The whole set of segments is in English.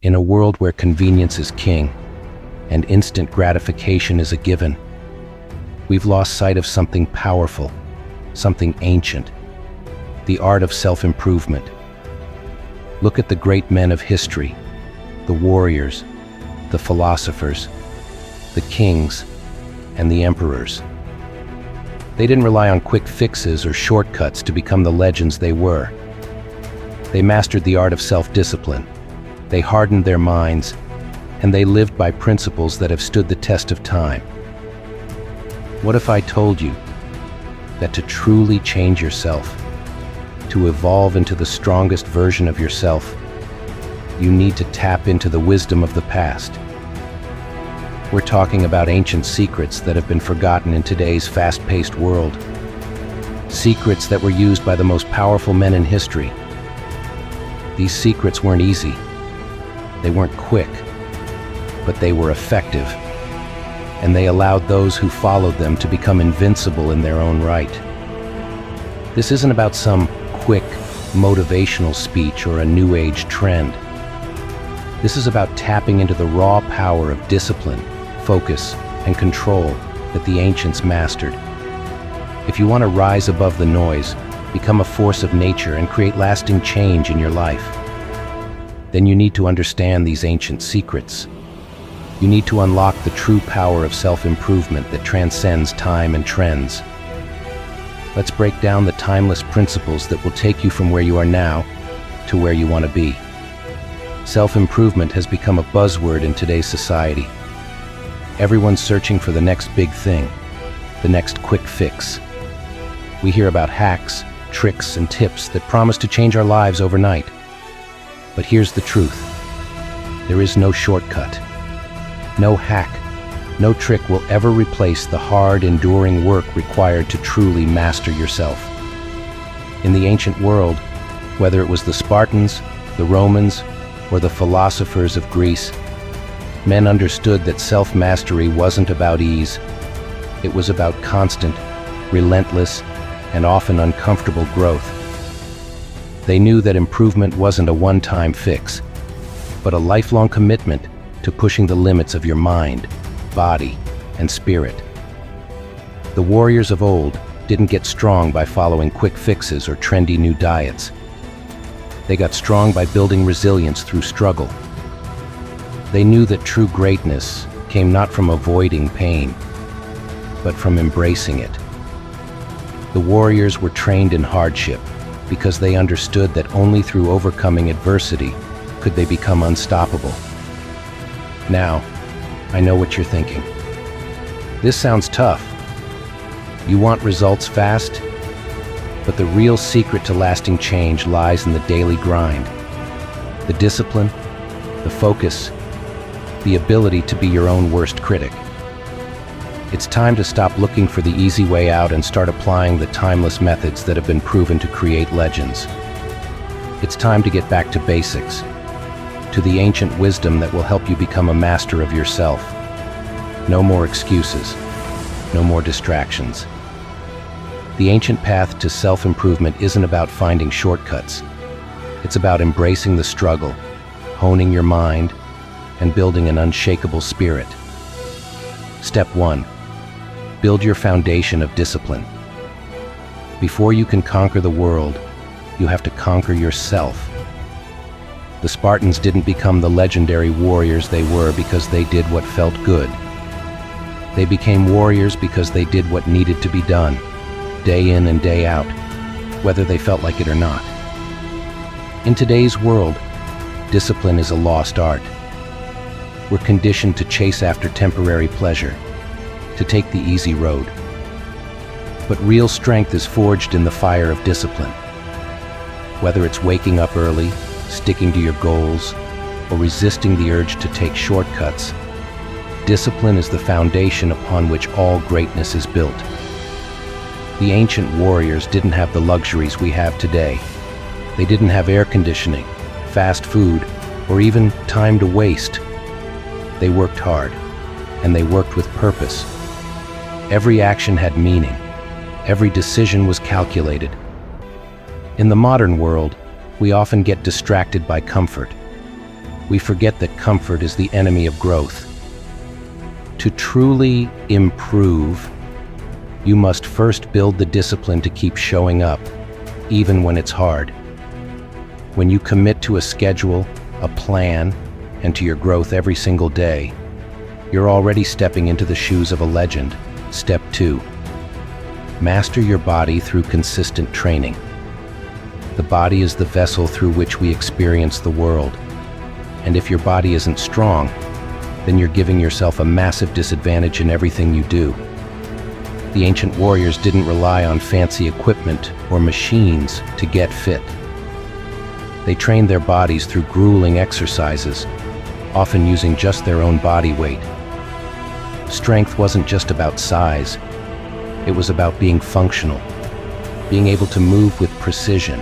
In a world where convenience is king and instant gratification is a given, we've lost sight of something powerful, something ancient, the art of self-improvement. Look at the great men of history, the warriors, the philosophers, the kings, and the emperors. They didn't rely on quick fixes or shortcuts to become the legends they were. They mastered the art of self-discipline. They hardened their minds, and they lived by principles that have stood the test of time. What if I told you that to truly change yourself, to evolve into the strongest version of yourself, you need to tap into the wisdom of the past? We're talking about ancient secrets that have been forgotten in today's fast-paced world. Secrets that were used by the most powerful men in history. These secrets weren't easy. They weren't quick, but they were effective, and they allowed those who followed them to become invincible in their own right. This isn't about some quick, motivational speech or a new age trend. This is about tapping into the raw power of discipline, focus, and control that the ancients mastered. If you want to rise above the noise, become a force of nature, and create lasting change in your life, then you need to understand these ancient secrets. You need to unlock the true power of self-improvement that transcends time and trends. Let's break down the timeless principles that will take you from where you are now to where you want to be. Self-improvement has become a buzzword in today's society. Everyone's searching for the next big thing, the next quick fix. We hear about hacks, tricks, and tips that promise to change our lives overnight. But here's the truth. There is no shortcut. No hack, no trick will ever replace the hard, enduring work required to truly master yourself. In the ancient world, whether it was the Spartans, the Romans, or the philosophers of Greece, men understood that self-mastery wasn't about ease. It was about constant, relentless, and often uncomfortable growth. They knew that improvement wasn't a one-time fix, but a lifelong commitment to pushing the limits of your mind, body, and spirit. The warriors of old didn't get strong by following quick fixes or trendy new diets. They got strong by building resilience through struggle. They knew that true greatness came not from avoiding pain, but from embracing it. The warriors were trained in hardship because they understood that only through overcoming adversity could they become unstoppable. Now, I know what you're thinking. This sounds tough. You want results fast? But the real secret to lasting change lies in the daily grind. The discipline, the focus, the ability to be your own worst critic. It's time to stop looking for the easy way out and start applying the timeless methods that have been proven to create legends. It's time to get back to basics, to the ancient wisdom that will help you become a master of yourself. No more excuses, no more distractions. The ancient path to self-improvement isn't about finding shortcuts. It's about embracing the struggle, honing your mind, and building an unshakable spirit. Step 1. Build your foundation of discipline. Before you can conquer the world, you have to conquer yourself. The Spartans didn't become the legendary warriors they were because they did what felt good. They became warriors because they did what needed to be done, day in and day out, whether they felt like it or not. In today's world, discipline is a lost art. We're conditioned to chase after temporary pleasure, to take the easy road. But real strength is forged in the fire of discipline. Whether it's waking up early, sticking to your goals, or resisting the urge to take shortcuts, discipline is the foundation upon which all greatness is built. The ancient warriors didn't have the luxuries we have today. They didn't have air conditioning, fast food, or even time to waste. They worked hard, and they worked with purpose. Every action had meaning. Every decision was calculated. In the modern world, we often get distracted by comfort. we forget that comfort is the enemy of growth. To truly improve, you must first build the discipline to keep showing up, even when it's hard. When you commit to a schedule, a plan, and to your growth every single day, you're already stepping into the shoes of a legend. Step 2. Master your body through consistent training. The body is the vessel through which we experience the world. And if your body isn't strong, then you're giving yourself a massive disadvantage in everything you do. The ancient warriors didn't rely on fancy equipment or machines to get fit. They trained their bodies through grueling exercises, often using just their own body weight. Strength wasn't just about size, it was about being functional, being able to move with precision,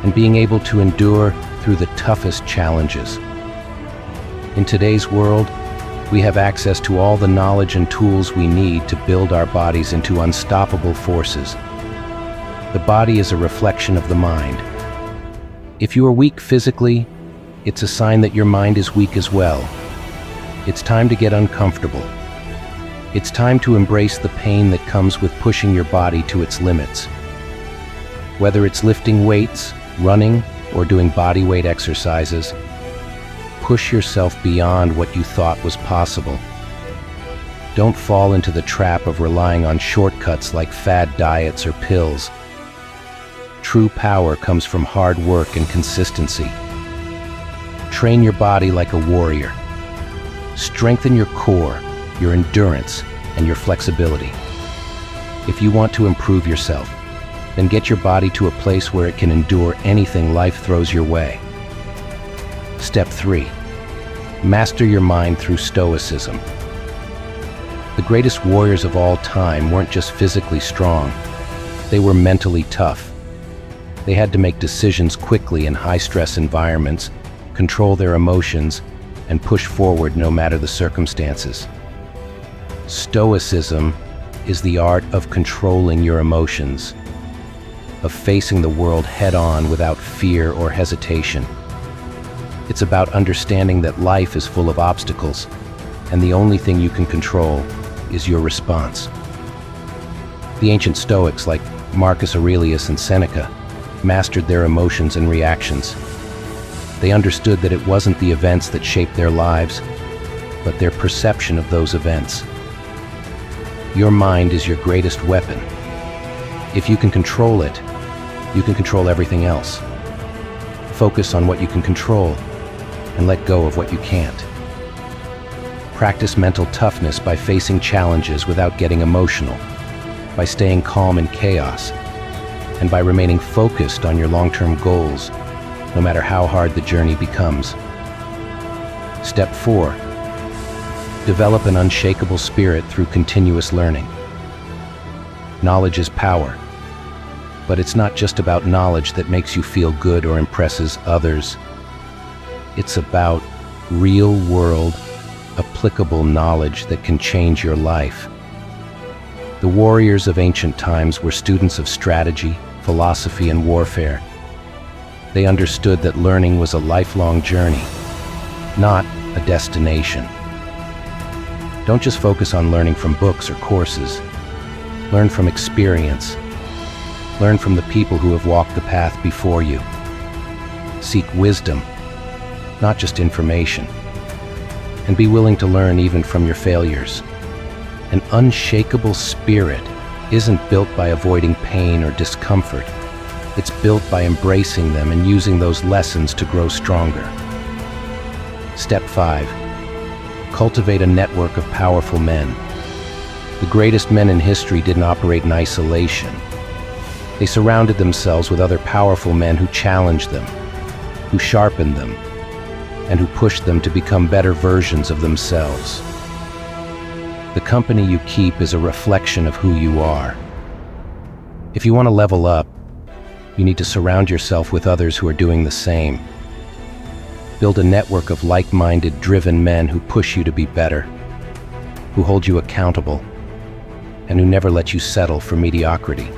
and being able to endure through the toughest challenges. In today's world, we have access to all the knowledge and tools we need to build our bodies into unstoppable forces. The body is a reflection of the mind. If you are weak physically, it's a sign that your mind is weak as well. It's time to get uncomfortable. It's time to embrace the pain that comes with pushing your body to its limits. Whether it's lifting weights, running, or doing body weight exercises, push yourself beyond what you thought was possible. Don't fall into the trap of relying on shortcuts like fad diets or pills. True power comes from hard work and consistency. Train your body like a warrior. Strengthen your core, your endurance, and your flexibility. If you want to improve yourself, then get your body to a place where it can endure anything life throws your way. Step 3. Master your mind through stoicism. The greatest warriors of all time weren't just physically strong, they were mentally tough. They had to make decisions quickly in high-stress environments, control their emotions, and push forward no matter the circumstances. Stoicism is the art of controlling your emotions, of facing the world head-on without fear or hesitation. It's about understanding that life is full of obstacles, and the only thing you can control is your response. The ancient Stoics, like Marcus Aurelius and Seneca, mastered their emotions and reactions. They understood that it wasn't the events that shaped their lives, but their perception of those events. Your mind is your greatest weapon. If you can control it, you can control everything else. Focus on what you can control and let go of what you can't. Practice mental toughness by facing challenges without getting emotional, by staying calm in chaos, and by remaining focused on your long-term goals, no matter how hard the journey becomes. Step 4. Develop an unshakable spirit through continuous learning. Knowledge is power, but it's not just about knowledge that makes you feel good or impresses others. It's about real-world, applicable knowledge that can change your life. The warriors of ancient times were students of strategy, philosophy, and warfare. They understood that learning was a lifelong journey, not a destination. Don't just focus on learning from books or courses. Learn from experience. Learn from the people who have walked the path before you. Seek wisdom, not just information. And be willing to learn even from your failures. An unshakable spirit isn't built by avoiding pain or discomfort. It's built by embracing them and using those lessons to grow stronger. Step 5. Cultivate a network of powerful men. The greatest men in history didn't operate in isolation. They surrounded themselves with other powerful men who challenged them, who sharpened them, and who pushed them to become better versions of themselves. The company you keep is a reflection of who you are. If you want to level up, you need to surround yourself with others who are doing the same. Build a network of like-minded, driven men who push you to be better, who hold you accountable, and who never let you settle for mediocrity.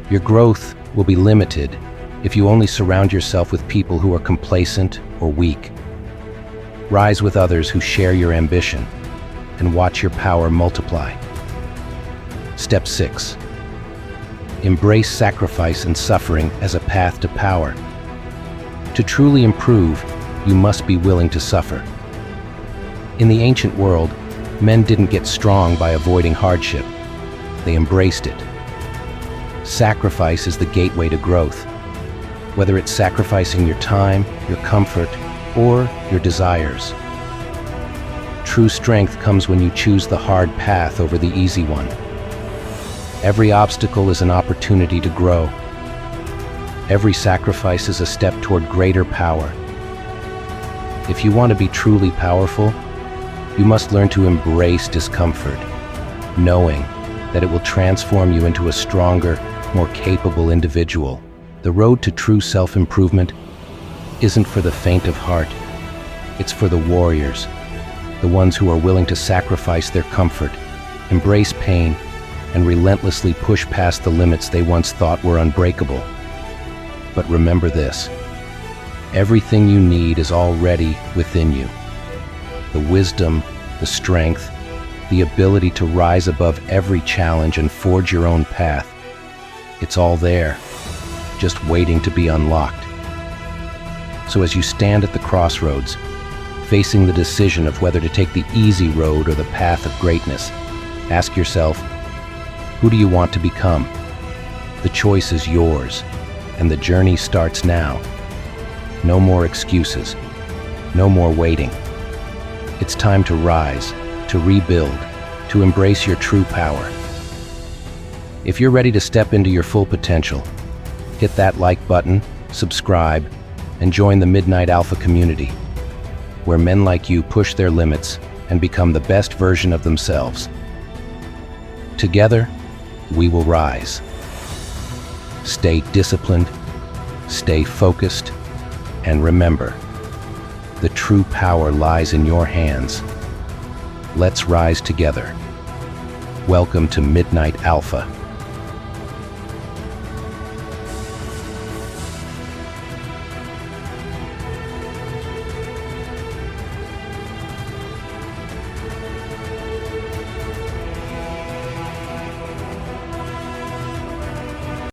Your growth will be limited if you only surround yourself with people who are complacent or weak. Rise with others who share your ambition and watch your power multiply. Step 6. Embrace sacrifice and suffering as a path to power. To truly improve, you must be willing to suffer. In the ancient world, men didn't get strong by avoiding hardship. They embraced it. Sacrifice is the gateway to growth. Whether it's sacrificing your time, your comfort, or your desires. True strength comes when you choose the hard path over the easy one. Every obstacle is an opportunity to grow. Every sacrifice is a step toward greater power. If you want to be truly powerful, you must learn to embrace discomfort, knowing that it will transform you into a stronger, more capable individual. The road to true self-improvement isn't for the faint of heart. It's for the warriors, the ones who are willing to sacrifice their comfort, embrace pain, and relentlessly push past the limits they once thought were unbreakable. But remember this: everything you need is already within you. The wisdom, the strength, the ability to rise above every challenge and forge your own path. It's all there, just waiting to be unlocked. So as you stand at the crossroads, facing the decision of whether to take the easy road or the path of greatness, ask yourself, who do you want to become? The choice is yours, and the journey starts now. No more excuses, no more waiting. It's time to rise, to rebuild, to embrace your true power. If you're ready to step into your full potential, hit that like button, subscribe, and join the Midnight Alpha community, where men like you push their limits and become the best version of themselves. Together, we will rise. Stay disciplined, stay focused, and remember, the true power lies in your hands. Let's rise together. Welcome to Midnight Alpha.